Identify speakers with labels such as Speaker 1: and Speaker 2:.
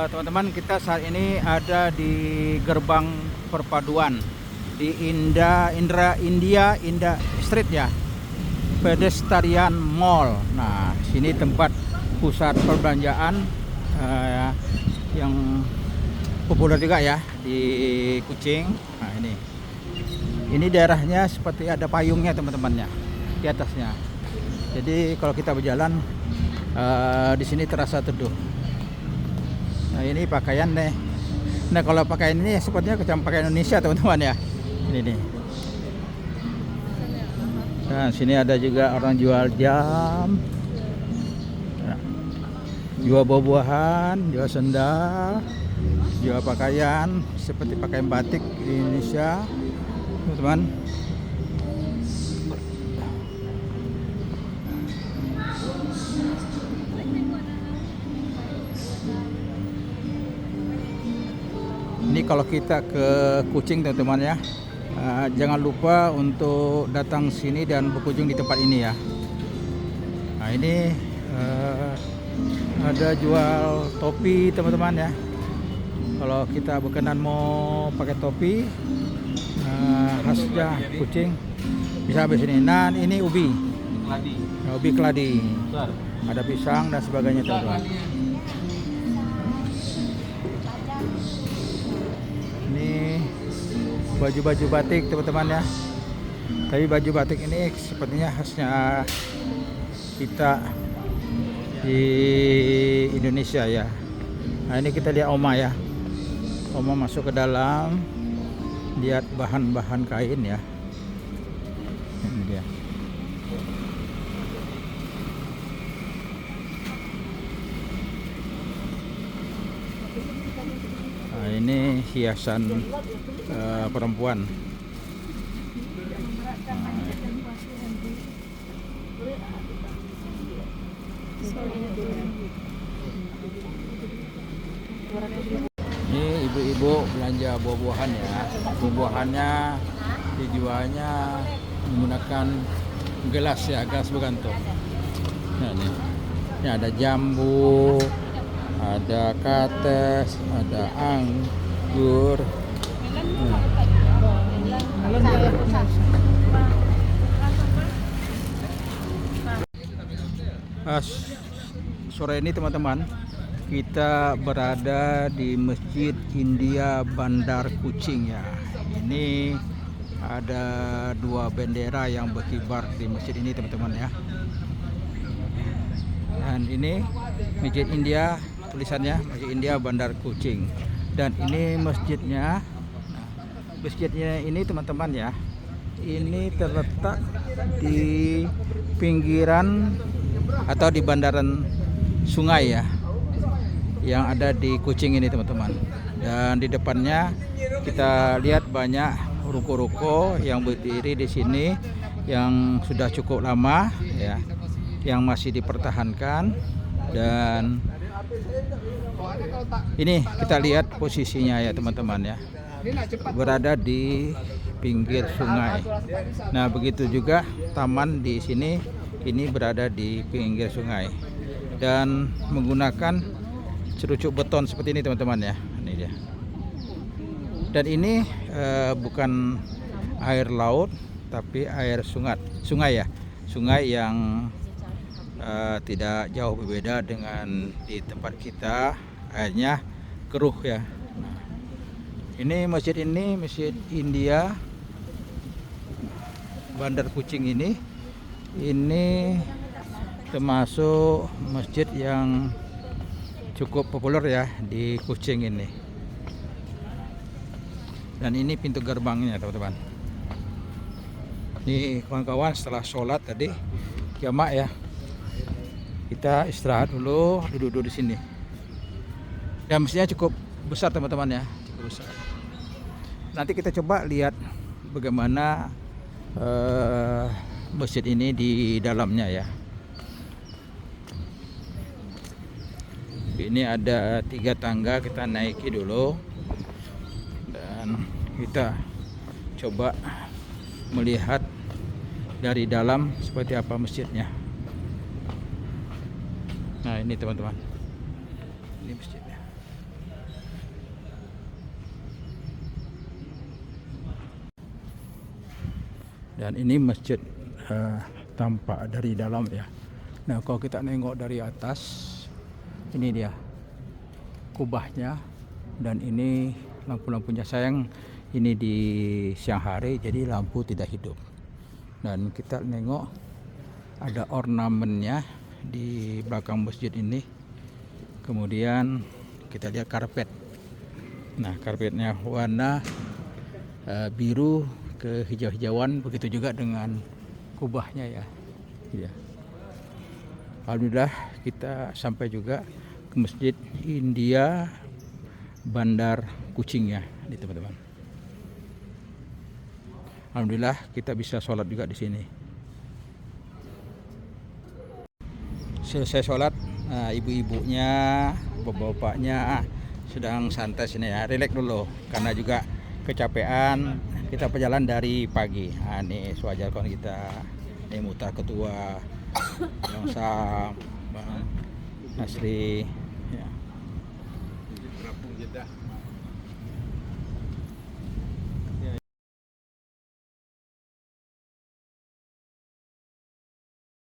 Speaker 1: Teman-teman, kita saat ini ada di gerbang perpaduan di India Street ya, Pedestrian Mall. Nah, sini tempat pusat perbelanjaan yang populer juga ya di Kuching. Nah, ini daerahnya seperti ada payungnya teman-temannya di atasnya. Jadi kalau kita berjalan di sini terasa teduh. Nah, ini pakaian nih. Nah, kalau pakaian ini sepertinya macam pakaian Indonesia teman-teman ya. Ini nih. Dan sini ada juga orang jual jam, jual buah-buahan, jual sendal, jual pakaian seperti pakaian batik di Indonesia, teman-teman. Ini kalau kita ke Kuching teman-teman ya, jangan lupa untuk datang sini dan berkunjung di tempat ini ya. Nah, ini ada jual topi teman-teman ya. Kalau kita berkenan mau pakai topi khasnya Kuching, bisa habis ini. Nah, ini ubi keladi, ada pisang dan sebagainya teman-teman. Ini baju-baju batik teman-teman ya. Tapi baju batik ini sepertinya khasnya kita di Indonesia ya. Nah, ini kita lihat Oma ya. Oma masuk ke dalam, lihat bahan-bahan kain ya. Ini dia. Nah, ini hiasan perempuan. Ini ibu-ibu belanja buah-buahan ya. Buah-buahannya dijualnya menggunakan gelas ya, gelas bergantung. Nah, ini ada jambu, ada kates, ada anggur. Sore ini teman-teman, kita berada di Masjid India Bandar Kuching ya. Ini ada dua bendera yang berkibar di masjid ini teman-teman ya. Dan ini Masjid India, tulisannya Masjid India Bandar Kuching. Dan ini masjidnya ini teman-teman ya, ini terletak di pinggiran atau di bandaran sungai ya, yang ada di Kuching ini teman-teman. Dan di depannya kita lihat banyak ruko-ruko yang berdiri di sini yang sudah cukup lama ya, yang masih dipertahankan. Dan ini kita lihat posisinya ya teman-teman ya, berada di pinggir sungai. Nah, begitu juga taman di sini, ini berada di pinggir sungai dan menggunakan cerucuk beton seperti ini teman-teman ya. Ini dia. Dan ini bukan air laut tapi air sungai ya, sungai yang tidak jauh berbeda dengan di tempat kita, airnya keruh ya. Nah, ini Masjid India Bandar Kuching ini termasuk masjid yang cukup populer ya di Kuching ini. Dan ini pintu gerbangnya teman-teman. Ini kawan-kawan, setelah sholat tadi jamak ya, kita istirahat dulu, duduk di sini. Dan masjidnya cukup besar teman-teman ya, cukup besar. Nanti kita coba lihat bagaimana masjid ini di dalamnya ya. Ini ada 3 tangga, kita naiki dulu dan kita coba melihat dari dalam seperti apa masjidnya. Nah, ini teman-teman, ini masjidnya. Dan ini masjid tampak dari dalam ya. Nah kalau kita nengok dari atas, ini dia kubahnya. Dan ini lampu-lampunya, sayang ini di siang hari jadi lampu tidak hidup. Dan kita nengok ada ornamennya di belakang masjid ini. Kemudian kita lihat karpet. Nah karpetnya warna biru ke hijau-hijauan, begitu juga dengan kubahnya ya. Ya. Alhamdulillah kita sampai juga ke Masjid India Bandar Kucing ya, di teman-teman. Alhamdulillah kita bisa sholat juga di sini. Selesai sholat, ibu-ibunya, bapak-bapaknya sedang santai sini ya, relax dulu karena juga kecapean. Kita berjalan dari pagi. Nah, ini sewajar kawan kita, ini Mutar Ketua, Bang Sam, Bang Nasri, ya.